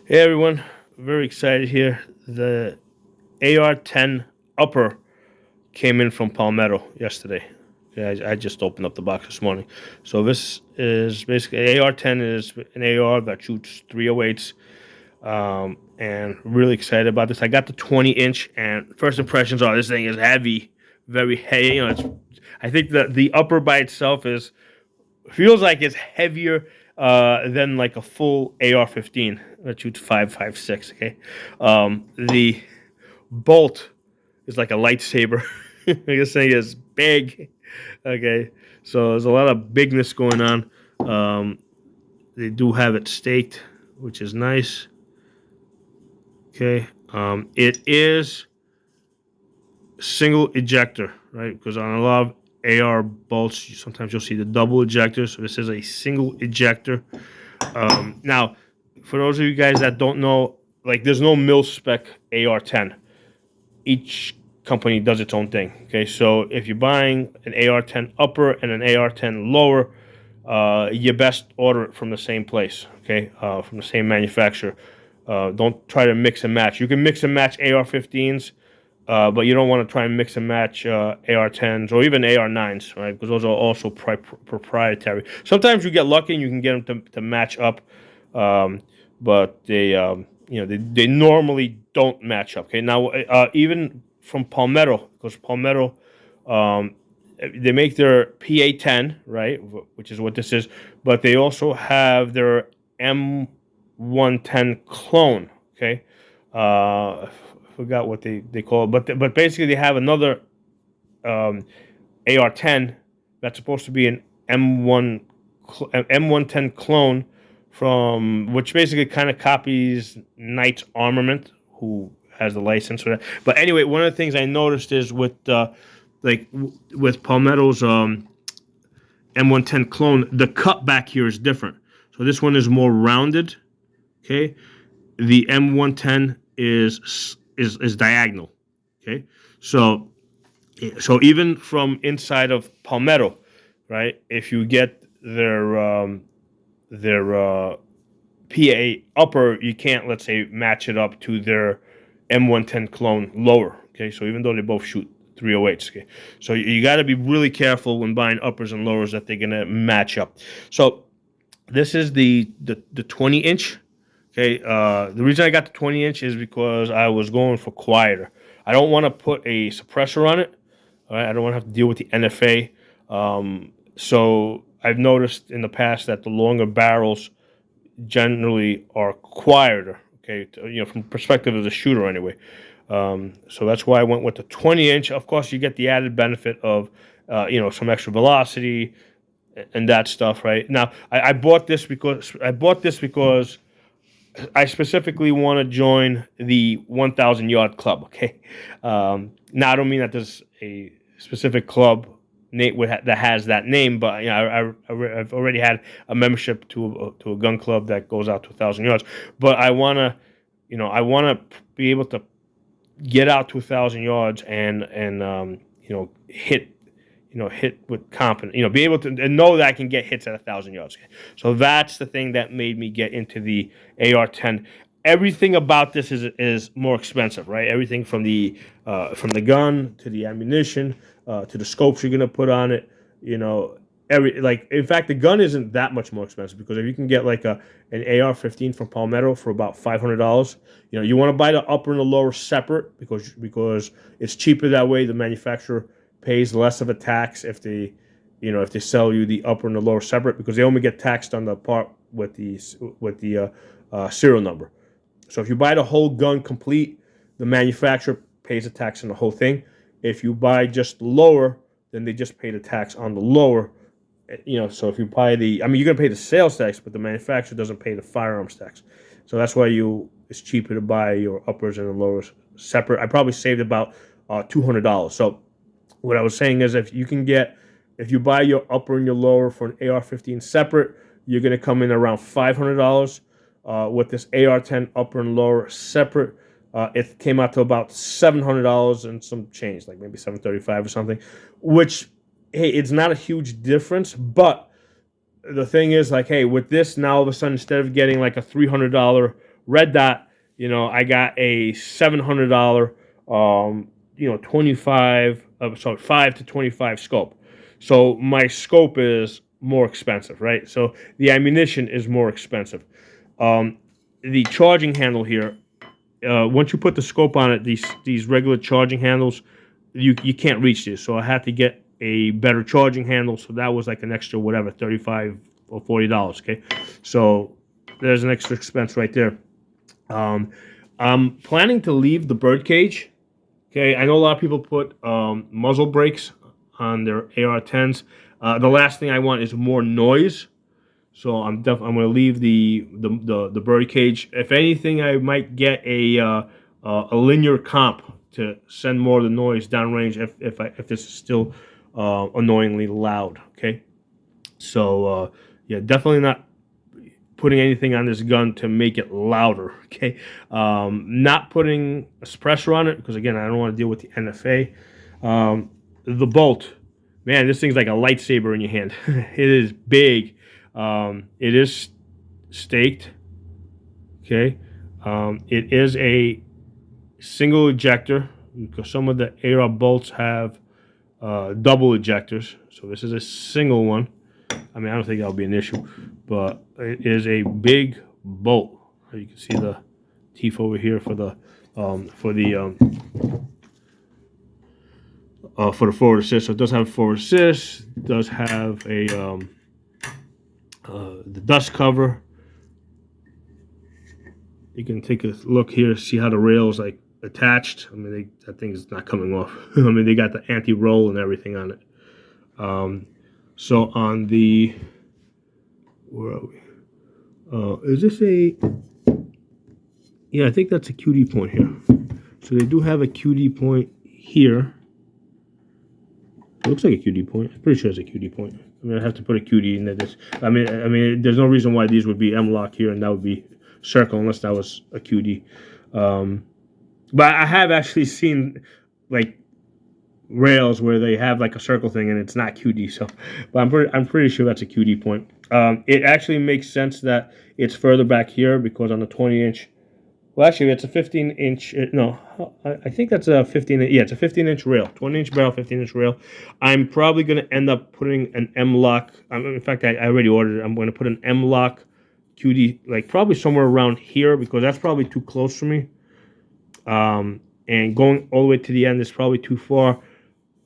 Hey everyone, very excited here. The AR-10 upper came in from Palmetto yesterday. Yeah, I just opened up the box this morning. So this is basically AR-10 is an AR that shoots 308s, and really excited about this. I got the 20-inch, and first impressions are this thing is heavy, very heavy. I think that the upper by itself is feels like it's heavier than like a full AR-15 that shoots 5.56. Okay, the bolt is like a lightsaber. This thing is big. Okay, so there's a lot of bigness going on. They do have it staked, which is nice. Okay, it is single ejector, right? Because on a lot of AR bolts, sometimes you'll see the double ejector. So this is a single ejector. Now, for those of you guys that don't know, like there's no mil spec AR-10. Each company does its own thing. Okay, so if you're buying an AR-10 upper and an AR-10 lower, you best order it from the same place. Okay, from the same manufacturer. Don't try to mix and match. You can mix and match AR-15s, but you don't want to try and mix and match AR-10s or even AR-9s, right? Because those are also proprietary. Sometimes you get lucky and you can get them to match up, but they normally don't match up. Okay, now even from Palmetto, because Palmetto they make their PA-10, right, which is what this is, but they also have their M110 clone. Okay, I forgot what they call it, but basically they have another AR-10 that's supposed to be an M110 clone from which basically kind of copies Knight's Armament, who has the license for that. But anyway, one of the things I noticed is with Palmetto's M110 clone, the cut back here is different. So this one is more rounded. Okay, the M110 is diagonal. Okay, so even from inside of Palmetto, right? If you get their PA upper, you can't, let's say, match it up to their M110 clone lower. Okay, so even though they both shoot 308s, okay, so you got to be really careful when buying uppers and lowers that they're gonna match up. So this is the 20-inch. Okay, the reason I got the 20-inch is because I was going for quieter. I don't want to put a suppressor on it. All right, I don't want to have to deal with the NFA. So I've noticed in the past that the longer barrels generally are quieter. Okay, from the perspective of the shooter anyway. So that's why I went with the 20-inch. Of course, you get the added benefit of some extra velocity and that stuff. Right now, I bought this because I specifically want to join the 1,000 yard club. Okay, now I don't mean that there's a specific club that has that name, but I've already had a membership to a gun club that goes out to 1,000 yards. But I want to be able to get out to 1,000 yards and hit hit with confidence, be able to and know that I can get hits at 1,000 yards. So that's the thing that made me get into the AR-10. Everything about this is more expensive, right? Everything from the gun to the ammunition to the scopes you're gonna put on it. In fact, the gun isn't that much more expensive because if you can get like an AR-15 from Palmetto for about $500, you want to buy the upper and the lower separate because it's cheaper that way. The manufacturer pays less of a tax if they sell you the upper and the lower separate because they only get taxed on the part with the serial number. So if you buy the whole gun complete, the manufacturer pays a tax on the whole thing. If you buy just lower, then they just pay the tax on the lower. So if you buy you're gonna pay the sales tax, but the manufacturer doesn't pay the firearms tax. So that's why it's cheaper to buy your uppers and the lowers separate. I probably saved about $200. So what I was saying is if you buy your upper and your lower for an AR-15 separate, you're going to come in around $500. With this AR-10 upper and lower separate, it came out to about $700 and some change, like maybe $735 or something, which, hey, it's not a huge difference, but the thing is, like, hey, with this, now all of a sudden, instead of getting like a $300 red dot, I got a $700, 5 to 25 scope. So my scope is more expensive, right? So the ammunition is more expensive. Um, the charging handle here, once you put the scope on it, these regular charging handles, you can't reach this. So I had to get a better charging handle. So that was like an extra whatever, $35 or $40. Okay, so there's an extra expense right there. I'm planning to leave the bird cage. Okay, I know a lot of people put muzzle brakes on their AR-10s. The last thing I want is more noise. So I'm going to leave the bird cage. If anything, I might get a linear comp to send more of the noise downrange if this is still annoyingly loud. Okay, so yeah, definitely not putting anything on this gun to make it louder. Okay, not putting a suppressor on it because again, I don't want to deal with the NFA. The bolt, man, this thing's like a lightsaber in your hand. It is big. It is staked. Okay, it is a single ejector because some of the AR bolts have double ejectors. So this is a single one. I mean, I don't think that'll be an issue, but it is a big bolt. You can see the teeth over here for the forward assist. So it does have forward assist. It does have a the dust cover. You can take a look here, see how the rail's like attached. I mean, that thing is not coming off. I mean, they got the anti-roll and everything on it. So on the, where are we? Is this a, yeah, I think that's a QD point here. So they do have a QD point here. It looks like a QD point. I'm pretty sure it's a QD point. I mean, I have to put a QD in this. I mean, there's no reason why these would be M-lock here and that would be circle unless that was a QD. But I have actually seen like rails where they have like a circle thing and it's not QD. So, but I'm pretty sure that's a QD point. It actually makes sense that it's further back here because on the 20-inch. Well, actually, it's a 15-inch. No, I think that's a 15. Yeah, it's a 15-inch rail, 20-inch barrel, 15-inch rail. I'm probably going to end up putting an M-lock. In fact, I already ordered it. I'm going to put an M-lock QD, like probably somewhere around here because that's probably too close for me. And going all the way to the end is probably too far.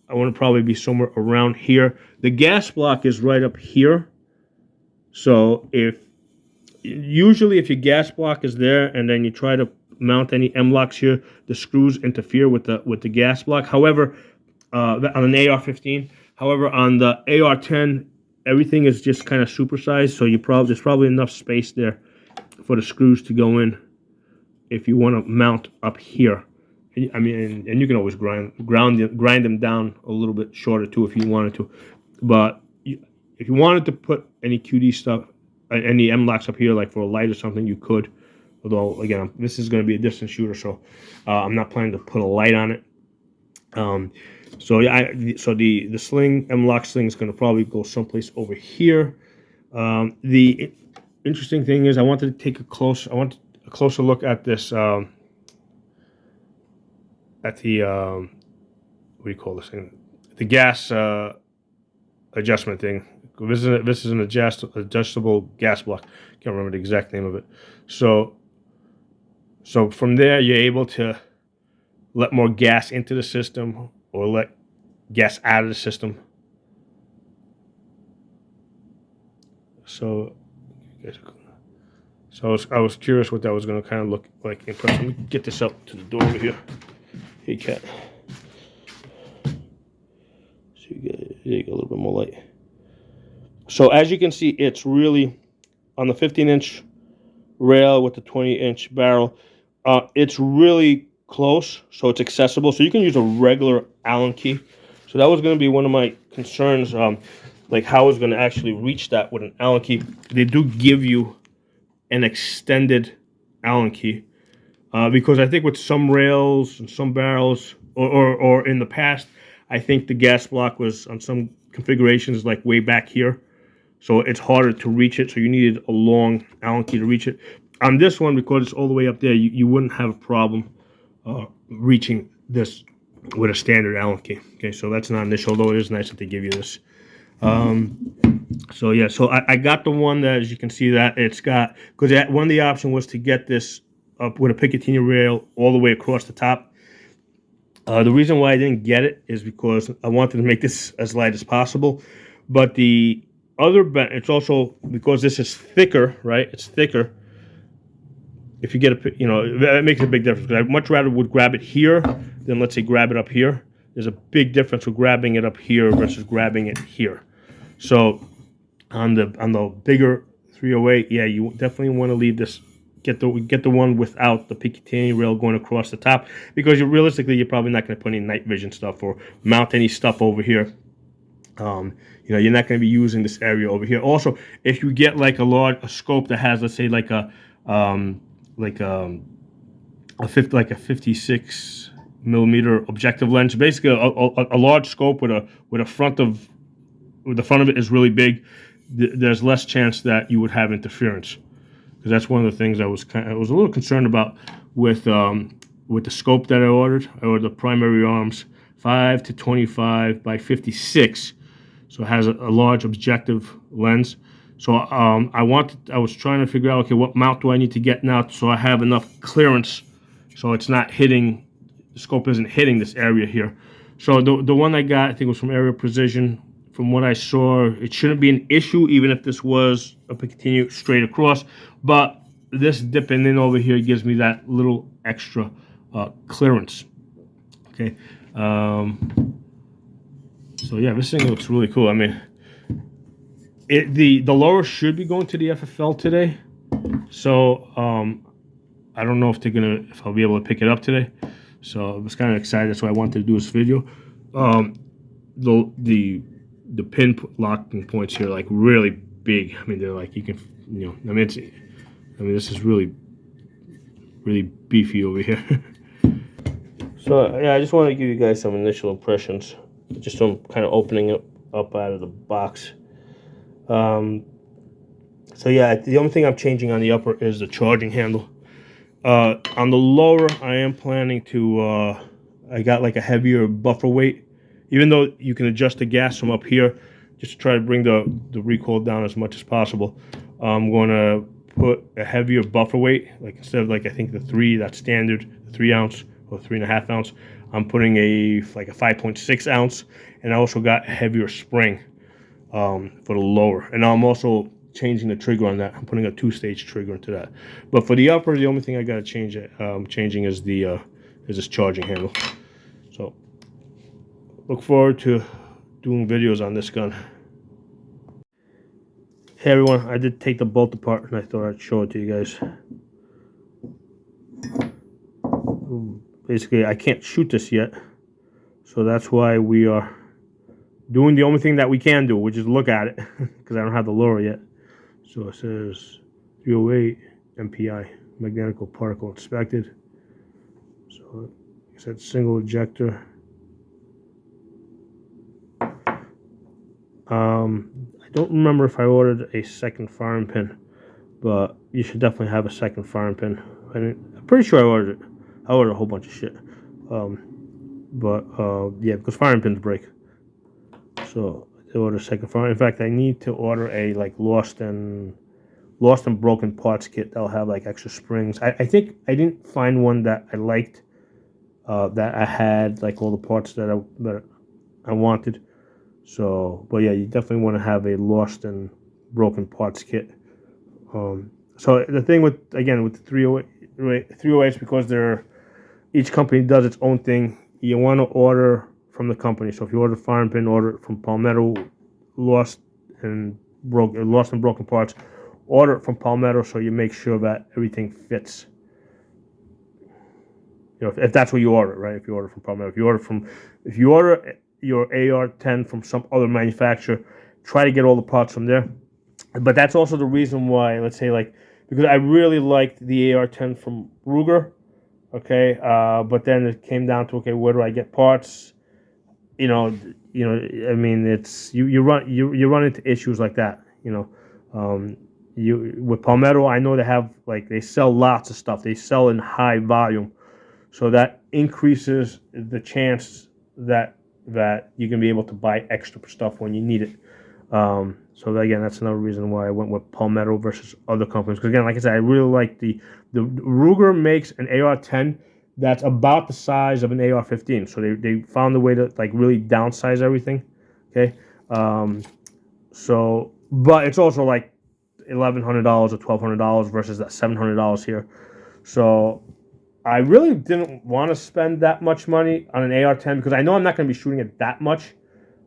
I want to probably be somewhere around here. The gas block is right up here. So usually if your gas block is there and then you try to mount any M-locks here, the screws interfere with the gas block. However, on an AR-15, however, on the AR-10, everything is just kind of supersized, so there's probably enough space there for the screws to go in if you want to mount up here. I mean, and you can always grind them down a little bit shorter too if you wanted to. But if you wanted to put any QD stuff, any M-locks up here, like for a light or something, you could. Although, again, this is going to be a distance shooter, so I'm not planning to put a light on it. So the sling, M-lock sling is going to probably go someplace over here. The interesting thing is I want a closer look at this, at the, what do you call this thing? The gas adjustment thing. This is an adjustable gas block. Can't remember the exact name of it. So from there, you're able to let more gas into the system or let gas out of the system. So I was curious what that was going to kind of look like in person. Let me get this up to the door over here. Hey, cat. So there you go, a little bit more light. So as you can see, it's really on the 15-inch rail with the 20-inch barrel. It's really close, so it's accessible. So you can use a regular Allen key. So that was going to be one of my concerns, like how I was going to actually reach that with an Allen key. They do give you an extended Allen key because I think with some rails and some barrels, or in the past, I think the gas block was on some configurations like way back here. So it's harder to reach it. So you needed a long Allen key to reach it. On this one, because it's all the way up there, you wouldn't have a problem reaching this with a standard Allen key. Okay, so that's not an issue, although it is nice that they give you this. So yeah, so I got the one that, as you can see, that it's got, because one of the options was to get this up with a Picatinny rail all the way across the top. The reason why I didn't get it is because I wanted to make this as light as possible. But the other, it's also because this is thicker, right? It's thicker. If you get a, that makes a big difference. I much rather would grab it here than, let's say, grab it up here. There's a big difference with grabbing it up here versus grabbing it here. So on the bigger 308, yeah, you definitely want to leave this. Get the one without the Picatinny rail going across the top, because realistically you're probably not going to put any night vision stuff or mount any stuff over here. You're not going to be using this area over here. Also, if you get like a scope that has, let's say, like a 56 millimeter objective lens, basically a large scope with the front of it is really big, there's less chance that you would have interference. Because that's one of the things I was a little concerned about with the scope that I ordered. I ordered the primary arms 5 to 25 by 56, so it has a large objective lens. So I was trying to figure out, okay, what mount do I need to get now so I have enough clearance, so it's not hitting, the scope isn't hitting this area here. So the one I got, I think, was from Area Precision. From what I saw, it shouldn't be an issue, even if this was a Picatinny straight across. But this dipping in over here gives me that little extra clearance. Okay. So yeah, this thing looks really cool. I mean, the lower should be going to the FFL today. So I don't know if I'll be able to pick it up today. So I was kind of excited. That's why I wanted to do this video. The pin locking points here are like really big. I mean, they're like, you can, this is really beefy over here. So yeah, I just want to give you guys some initial impressions, just from kind of opening it up out of the box. So yeah, the only thing I'm changing on the upper is the charging handle. On the lower, I am planning to, I got like a heavier buffer weight. Even though you can adjust the gas from up here, just to try to bring the recoil down as much as possible, I'm going to put a heavier buffer weight. Like instead of, like, I think the 3, that's standard, the 3 ounce or 3.5 ounce, I'm putting a 5.6 ounce, and I also got a heavier spring for the lower. And I'm also changing the trigger on that. I'm putting a 2-stage trigger into that. But for the upper, the only thing I got to change changing is this charging handle. So look forward to doing videos on this gun. Hey everyone, I did take the bolt apart and I thought I'd show it to you guys. Basically, I can't shoot this yet, so that's why we are doing the only thing that we can do, which is look at it, because I don't have the lower yet. So it says 308 MPI, magnetical particle inspected. So it said single ejector. I don't remember if I ordered a second firing pin, but you should definitely have a second firing pin. I'm pretty sure I ordered it. I ordered a whole bunch of shit. Yeah, because firing pins break. So I ordered a second firing. In fact, I need to order a lost and broken parts kit that'll have like extra springs. I think I didn't find one that I liked, that I had like all the parts that I wanted. So, but yeah, you definitely want to have a lost and broken parts kit. So the thing with the 308s, because each company does its own thing, you want to order from the company. So if you order firing pin, order it from Palmetto. Lost and broken parts, order it from Palmetto, so you make sure that everything fits. If that's what you order, right? If you order from Palmetto, if you order your AR-10 from some other manufacturer, try to get all the parts from there. But that's also the reason why, let's say, because I really liked the AR-10 from Ruger, okay, but then it came down to, okay, where do I get parts? I mean, it's you run into issues like that. with Palmetto, I know they have they sell lots of stuff. They sell in high volume, so that increases the chance that you can be able to buy extra stuff when you need it. So again, that's another reason why I went with Palmetto versus other companies. Because again, like I said, I really like the Ruger makes an AR-10 that's about the size of an AR-15. So they found a way to really downsize everything. Okay, so but it's also like $1,100 or $1,200 versus that $700 here. So I really didn't want to spend that much money on an AR-10 because I know I'm not going to be shooting it that much.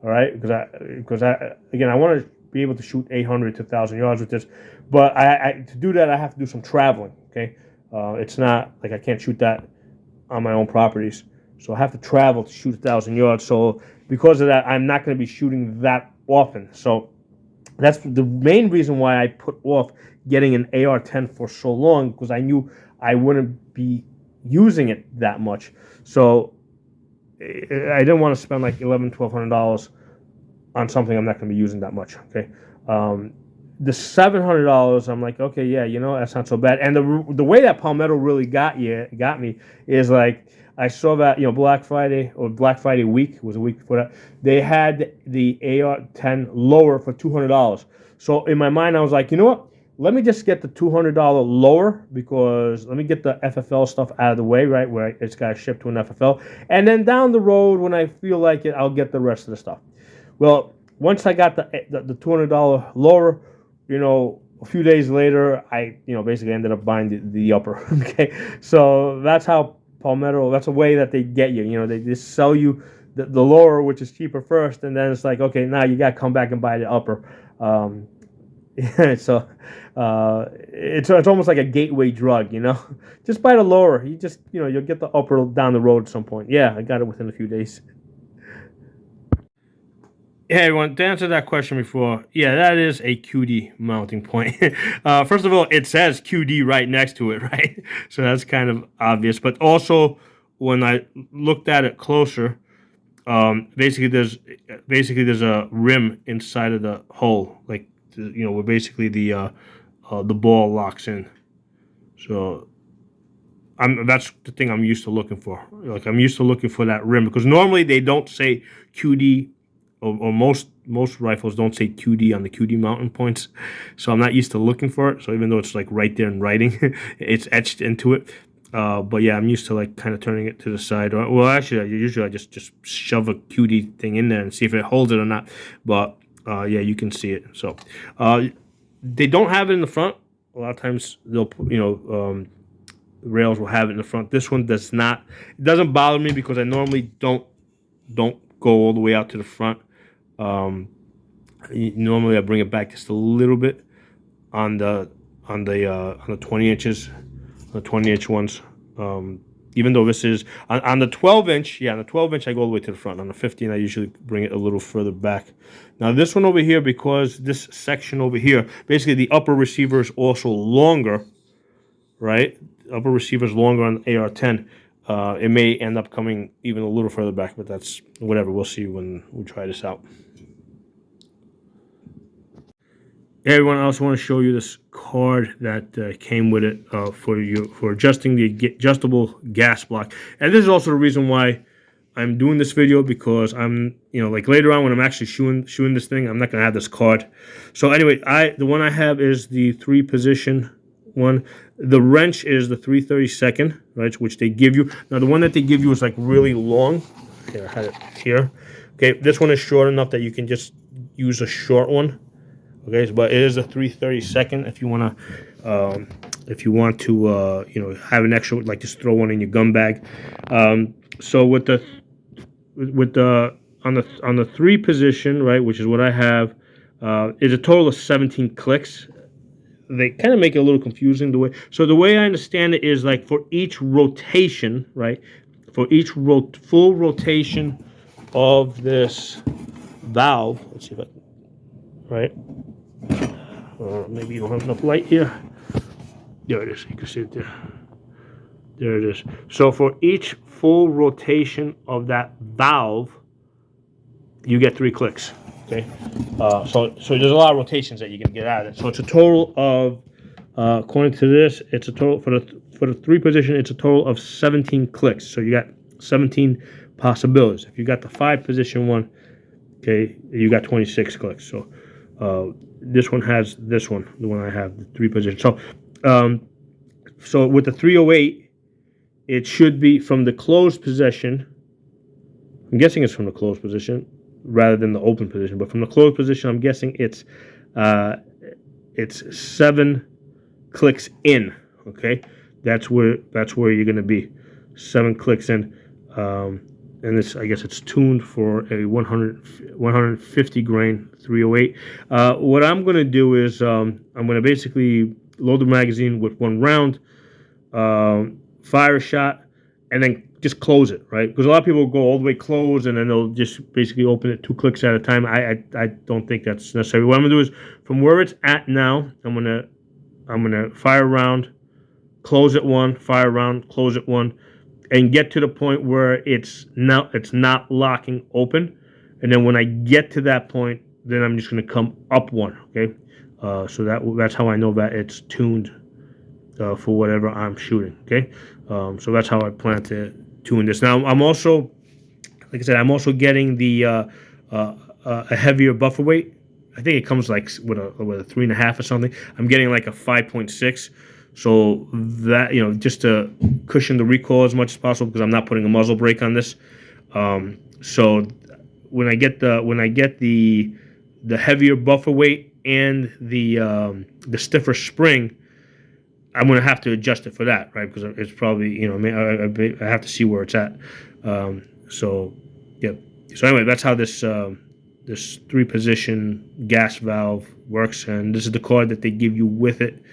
All right, because I again I want to be able to shoot 800 to 1,000 yards with this, but I to do that I have to do some traveling. Okay, it's not like I can't shoot that on my own properties, so I have to travel to shoot 1,000 yards. So because of that, I'm not going to be shooting that often. So that's the main reason why I put off getting an AR-10 for so long, because I knew I wouldn't be using it that much. So I didn't want to spend like $1,100-$1,200 on something I'm not going to be using that much. Okay, the $700, I'm like, okay, yeah, that's not so bad. And the way that Palmetto really got me is like I saw that Black Friday or Black Friday week was a week before that, they had the AR-10 lower for $200. So in my mind, I was like, you know what? Let me just get the $200 lower, because let me get the FFL stuff out of the way, right, where it's got to ship to an FFL. And then down the road, when I feel like it, I'll get the rest of the stuff. Well, once I got the $200 lower, a few days later, I basically ended up buying the upper. Okay, so that's how Palmetto. That's a way that they get you. They just sell you the lower, which is cheaper first, and then it's like, okay, now you got to come back and buy the upper. So it's almost like a gateway drug, Just buy the lower. You just you'll get the upper down the road at some point. Yeah, I got it within a few days. Hey everyone, to answer that question before, yeah, that is a QD mounting point. First of all, it says QD right next to it, right? So that's kind of obvious. But also, when I looked at it closer, basically there's a rim inside of the hole, where basically the ball locks in. So that's the thing I'm used to looking for. I'm used to looking for that rim, because normally they don't say QD. Or most rifles don't say QD on the QD mounting points, so I'm not used to looking for it. So even though it's right there in writing, it's etched into it. But yeah, I'm used to kind of turning it to the side. Well, actually, usually I just shove a QD thing in there and see if it holds it or not. But yeah, you can see it. So they don't have it in the front. A lot of times they'll rails will have it in the front. This one does not. It doesn't bother me because I normally don't go all the way out to the front. Normally I bring it back just a little bit on the 20 inches, the 20-inch ones. Even though this is on the 12-inch, yeah, on the 12-inch I go all the way to the front. On the 15, I usually bring it a little further back. Now this one over here, because this section over here, basically the upper receiver is also longer, right? The upper receiver is longer on the AR-10. It may end up coming even a little further back, but that's whatever. We'll see when we try this out. Hey everyone, I also want to show you this card that came with it for adjusting the adjustable gas block. And this is also the reason why I'm doing this video, because I'm, later on when I'm actually shooting this thing, I'm not going to have this card. So anyway, the one I have is the 3-position one. The wrench is the 3/32, right, which they give you. Now the one that they give you is really long. Here, I had it here. Okay, this one is short enough that you can just use a short one. Okay, but it is a 3/32 if you want to have an extra, just throw one in your gun bag. So on the 3 position, right, which is what I have, is a total of 17 clicks. They kind of make it a little confusing the way I understand it is for each rotation, right? For each full rotation of this valve, let's see if maybe you don't have enough light here. There it is. You can see it there. There it is. So for each full rotation of that valve, you get 3 clicks. Okay, so there's a lot of rotations that you can get out of it. So it's a total of, according to this, it's a total for the 3 position. It's a total of 17 clicks. So you got 17 possibilities. If you got the 5 position one, okay, you got 26 clicks. So this one has this one, the one I have, the 3 position. So with the 308, it should be from the closed position. I'm guessing it's from the closed position rather than the open position. But from the closed position, I'm guessing it's 7 clicks in. Okay, that's where you're going to be, 7 clicks in. And this, I guess, it's tuned for a 150 grain 308. What I'm going to do is I'm going to basically load the magazine with 1 round, fire a shot, and then just close it, right? Because a lot of people go all the way closed and then they'll just basically open it 2 clicks at a time. I don't think that's necessary. What I'm gonna do is, from where it's at now, I'm gonna fire a round, close it 1, fire a round, close it 1, and get to the point where it's not locking open. And then when I get to that point, then I'm just gonna come up 1. Okay, so that's how I know that it's tuned for whatever I'm shooting. Okay, so that's how I plan to tune this. Now I'm also, like I said, I'm also getting the a heavier buffer weight. I think it comes like with a 3.5 or something. I'm getting like a 5.6, so that, just to cushion the recoil as much as possible, because I'm not putting a muzzle brake on this. So when I get the heavier buffer weight and the stiffer spring, I'm going to have to adjust it for that, right? Because it's probably, I have to see where it's at. So, yeah. So anyway, that's how this 3-position gas valve works, and this is the cord that they give you with it.